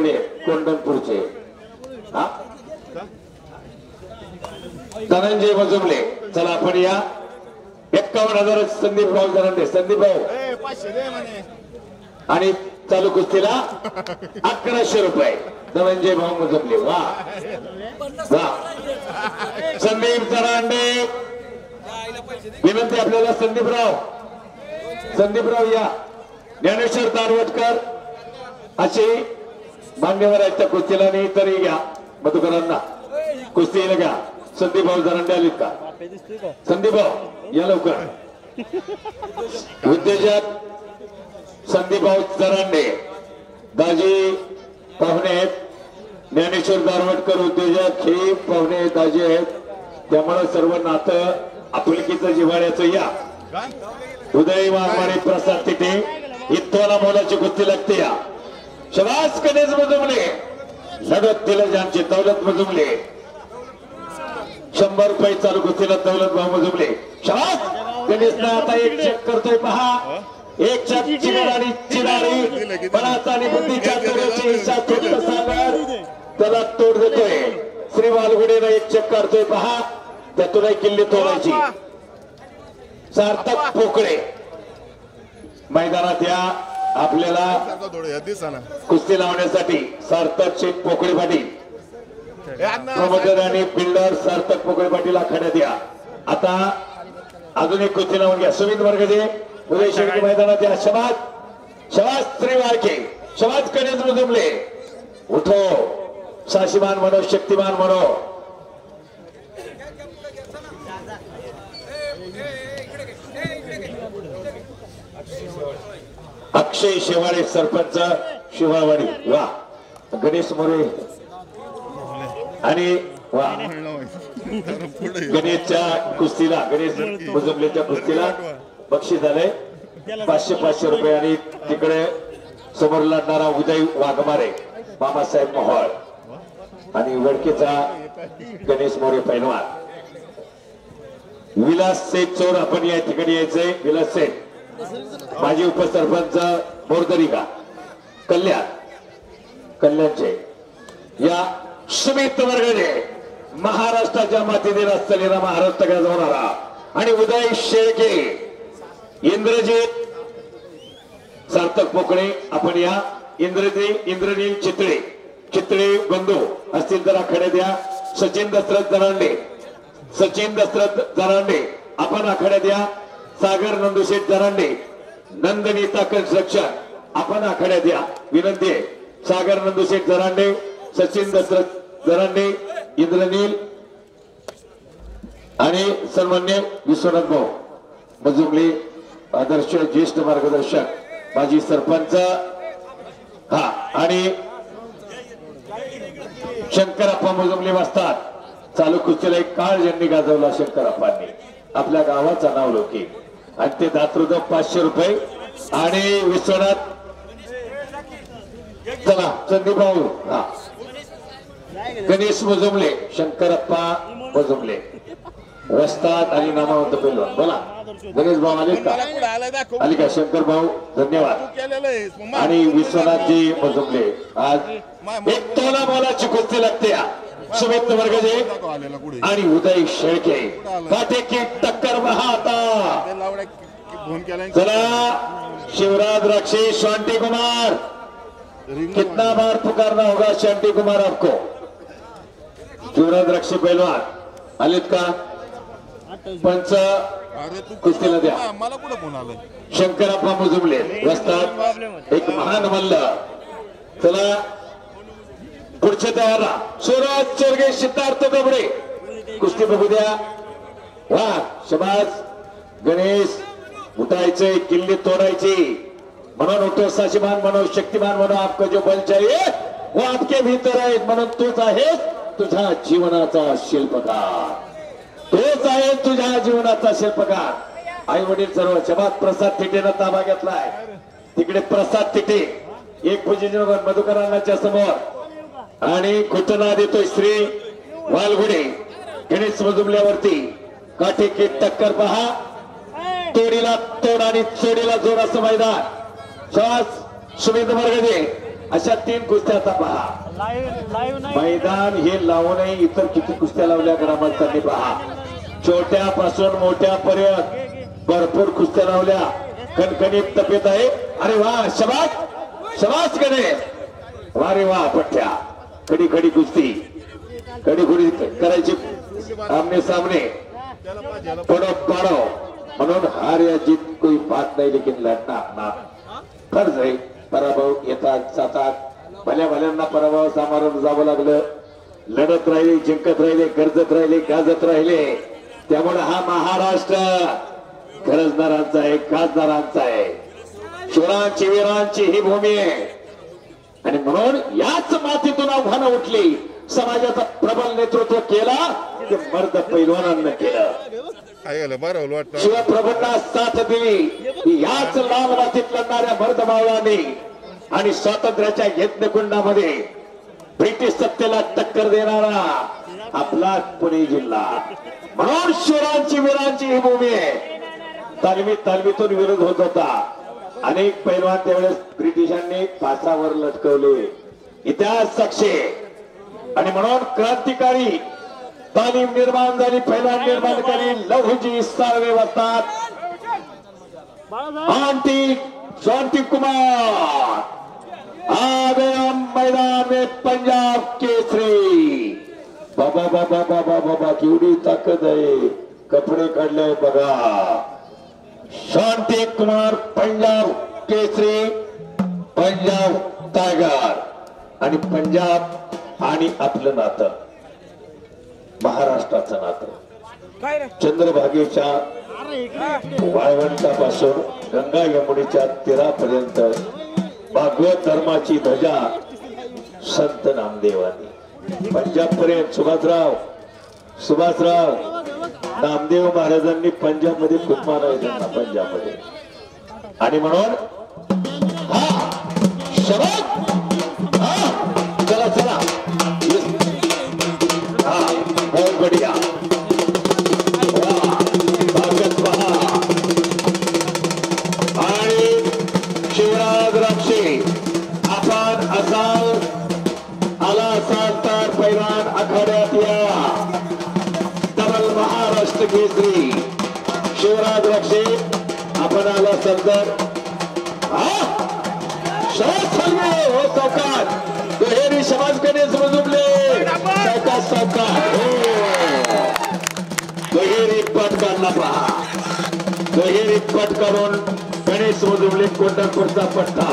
इकडे कोंढणपूरचे धनंजय मजुमले. चला आपण या 51,000 संदीप राव जरांडे. संदीप भाऊ आणि चालू कुस्तीला 1100 रुपये धनंजय भाऊ मजुमले. वा वा संदीप जरांडे. विनंती आपल्याला संदीपराव या. ज्ञानेश्वर दारवटकर असे मान्यवर आहेत त्या कुस्तीला. नाही तरी घ्या मधुकरांना कुस्तीला घ्या. संदीप भाऊ जरांडे आलीत का? संदीप भाऊ या लवकर. उद्योजक संदीप भाऊ जरांडे दाजी पाहुणे आहेत. ज्ञानेश्वर दारवटकर उद्योजक हे पाहुणे दाजी आहेत. त्यामुळे सर्व नातं आपुलकीचं जिव्हाळ्याचं या. उदय वाघमारे प्रसाद तिथे इतोला मोलाची कुस्ती लागते या. शबास गणेश मजुमले लढत दिलं ज्यांची दौलत मजुमले. 100 रुपये चालू कुस्तीला दौलत भाऊ मजुमले. शबास गणेशना आता एक चेक करतोय पहा. एक चेक चिराडी चिराडी बळाचा आणि बुद्धीच्या तोड्याची इच्छा थोडं सागर त्याला तोड देतोय. श्री वालगुडेनं एक चेक करतोय पहा. त्यातून किल्ली तोडायची. सार्थक पोकळे मैदानात या. आपल्याला कुस्ती लावण्यासाठी सार्थक शेख पोकळे पाटील प्रमोटर आणि बिल्डर सार्थक पोकळे पाटील आखाड्यात या. आता अजून एक कुस्ती लावून घ्या. सुमित वर्गजे उदय शेळके मैदानात या. शबास श्री वाळके. शबास गणेश मजुमले. उठो साशिमान म्हणो शक्तिमान म्हणो. अक्षय शेवाळे सरपंच शिवावाडी. वा गणेश मोरे आणि वा गणेशच्या कुस्तीला गणेश मजुमलेच्या कुस्तीला बक्षीस झाले 500 रुपये. आणि तिकडे समोर लढणारा उदय वाघमारे मामासाहेब मोहोळ आणि वडकेचा गणेश मोरे पैलवान. विलास शेठ चोर आपण या ठिकाणी यायचंय. विलास शेठ माजी उपसरपंच मोरदरीका कल्याणचे या. सुमित वर्गजे महाराष्ट्राच्या मातीने रचलेला महाराष्ट्र गाजवणारा आणि उदय शेळके इंद्रजित सार्थक पोकळे आपण या. इंद्रनील चितळे बंधू असतील तर आखाड्यात या. सचिन दशरथ जरांडे आपण आखाड्यात या. सागर नंदुशेठ जरांडे नंदनीता कन्स्ट्रक्शन आपण आखाड्यात या. विनंती आहे सागर नंदुशेठ जरांडे सचिन दशरथ जरांडे इंद्रनील आणि सन्मान्य विश्वनाथ भाऊ मजुमले आदर्श ज्येष्ठ मार्गदर्शक माजी सरपंच हा आणि शंकरप्पा मजुमले वाजतात. चालू कुस्तीला एक काळ ज्यांनी गाजवला शंकरप्पांनी आपल्या गावाचा नाव लोकी. आणि ते दातृत्व 500 रुपये. आणि विश्वनाथ चला संदीप भाऊ हा गणेश मजुमले शंकरप्पा मजुमले वस्ताद आणि नामावंत पैलवान. बोला गणेश भाऊ आले का? आले का शंकर भाऊ? धन्यवाद. आणि विश्वनाथजी मजुमले आज एक तोला मोलाची कुस्ती लागते. सुमित वर्गजे आणि उदय शेळके काटेकी टक्कर बहाता. चला शिवराज राक्षी शांति कुमार कितना बार पुकारना होगा शांति कुमार आपको. शिवराज राक्षी पहलवान आलेत का? पंच कुस्तीला द्या. शंकरप्पा मजुमले रस्तात एक महान मल्ल. चला पुढचे तयार. सूरज चोरगे सिद्धार्थ डोबळे कुस्ती बघू द्या. वा शबास गणेश. उठायचे किल्ली तोडायची म्हणून उठो साशिमान म्हणून शक्तिमान म्हणून आपका जो बल चाहिए वो आपके भीतर आहे. म्हणून तूच आहेस तुझ्या जीवनाचा शिल्पकार. तोच आहे तुझ्या जीवनाचा शिल्पकार. आई वडील सर्व. शबास प्रसाद थिटेनं ताबा घेतलाय. तिकडे प्रसाद थिटे एक पोझिशन मधुकरांच्या समोर आणि घोषणा देतोय श्री वालगुडे गणेश मजुमल्यावरती. काटेकी टक्कर पहा. तोडीला तोड आणि चोडीला जोड असं मैदान. श्वास सुमित वर्गजे अशा 3 कुस्त्या आता पहा. मैदान हे लावूनही इतर किती कुस्त्या लावल्या ग्रामस्थांनी पहा. छोट्यापासून मोठ्यापर्यंत भरपूर कुस्त्या लावल्या. कणकणीत तपेत आहे. अरे वा, शबास शबास गणेश, वा रे वा. पठ्या खडी खडी कुस्ती, खडी खडी करायची आमने सामने, पडो पाडो. म्हणून हार या जीत कोई बात नाही, लेकिन लढना अपना फर्ज आहे. पराभव येतात जातात, भल्या भल्यांना पराभव सामोरं जावं लागलं. लढत राहिले, जिंकत राहिले, गरजत राहिले, गाजत राहिले. त्यामुळे हा महाराष्ट्र गरजणारांचा आहे, गाजणारांचा आहे. शूरांची वीरांची ही भूमी आहे. आणि म्हणून याच मातीतून आव्हानं उठली. समाजाचं प्रबल नेतृत्व केला ते मर्द पैलवानांना केलं. शिवप्रभूंना साथ दिली याच लाल मातीत लढणाऱ्या मर्द मावळांनी. आणि स्वातंत्र्याच्या यज्ञकुंडामध्ये ब्रिटिश सत्तेला टक्कर देणारा आपला पुणे जिल्हा. म्हणून शूरांची वीरांची ही भूमी आहे. तालमीतून विरोध होत होता. अनेक पैलवान त्यावेळेस ब्रिटिशांनी फासावर लटकवले. इतिहास साक्षी. आणि म्हणून क्रांतिकारी तालीम निर्माण झाली. पैलवान निर्माण केली लहुजी साळवे असतात. आंटी शांति कुमार आ गया मैदान में पंजाब केसरी. बाबा बाबा बाबा बाबा केवढी ताकद आहे. कपडे काढले बघा. शांति कुमार पंजाब केसरी, पंजाब टायगर. आणि पंजाब आणि आपलं नातं महाराष्ट्राचं नातं. चंद्रभागेच्या वाळवंटापासून गंगा यमुनेच्या तीरापर्यंत भागवत धर्माची ध्वजा संत नामदेवांनी. पंजाब पर्यंत सुभाषराव नामदेव महाराजांनी पंजाब मध्ये खूप मान आहे त्यांना पंजाब मध्ये. आणि म्हणून हा शरद चला चला हा बहुत बढिया. आणि शिवराज राक्षे आपण असाल आला असाल तर पैलवान आखाड्यात या. डबल महाराष्ट्र केसरी शिवराज राक्षे आपण आला असाल तर हो चौकात दुहेरी समाज गणेश मुजुमले चौकात चौकात दुहेरी पट काढला पहा. दुहेरी पट काढून गणेश मुजुमले कोंढरपूरचा पट्टा.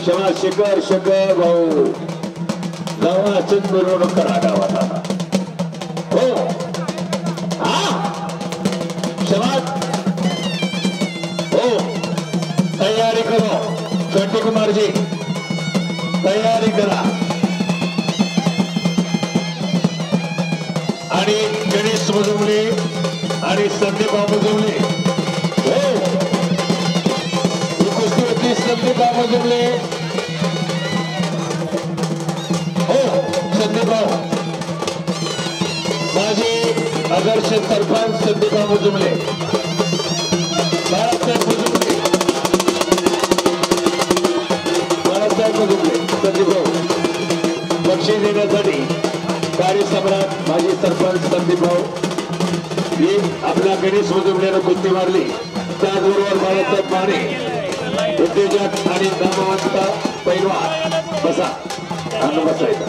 शिवा शिखर शिखर भाऊ गावाचीच मिरवणूक करा गावात आता. हो हा शिवाज हो तयारी करो. शांति कुमार जी तयारी करा. आणि गणेश मुजुमले आणि संदीप मुजुमले हो कुस्ती होती. संदीप मुजुमले हो संदीप माझे आदर्श सरपंच संदीप मुजुमले बाळासाहेब मुजुमले संदीप भाऊ बक्षीस देण्यासाठी कार्यसम्राट माजी सरपंच संदीप भाऊ हे आपल्या गणेश मुजुमलेनं कुस्ती मारली. त्याचबरोबर बाळासाहेब माने उद्योजक आणि नामवंत पैलवान. बसा अन्न बसायचं.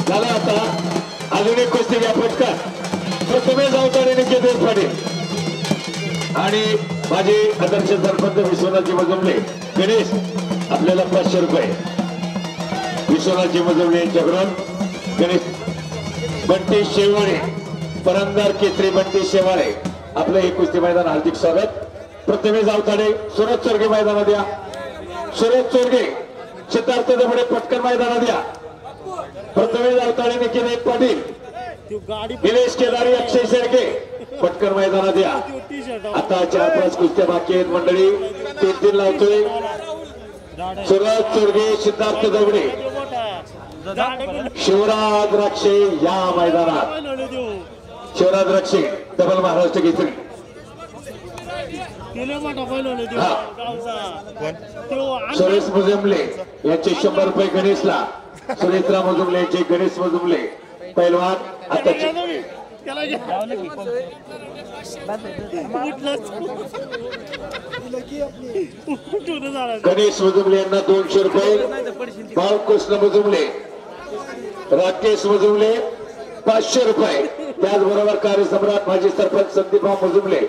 झाला आता अजून एक कुस्ती घ्या पटकन. प्रथमेश अवताडे निकेत पाटील आणि माझे आदर्श सरपंच विश्वनाथजी मुजुमले. गणेश आपल्याला 500 रुपये विश्वनाथजी मुजुमले यांच्याकडून. गणेश बंटी शेवाळे परंदार केसरी बंटी शेवाळे आपलं हे कुस्ती मैदान हार्दिक स्वागत. प्रथमेश अवताडे सुरज चोरगे मैदानात या. सुरज चोरगे सिद्धार्थ दबडे पटकन मैदानात या. प्रथमेश अवताडे निकेत पाटील निलेश केदारी अक्षय शेळके पटकन मैदानात या. आता 4-5 कुस्त्या बाकी आहेत मंडळी. 3-3 लावतोय. सुरज चोरगे सिद्धार्थ दबडे शिवराज राक्षे या मैदानात. शिवराज राक्षे डबल महाराष्ट्र केसरी सुरेश मुजुमले यांचे 100 रुपये गणेशला. सुरेशराव मुजुमले यांचे गणेश मुजुमले पैलवान आताचे गणेश मुजुमले यांना 200 रुपये. बाळकृष्ण मुजुमले, राकेश मुजुमले 500 रुपये. त्याचबरोबर कार्यसम्राट माजी सरपंच संदीपराव मुजुमले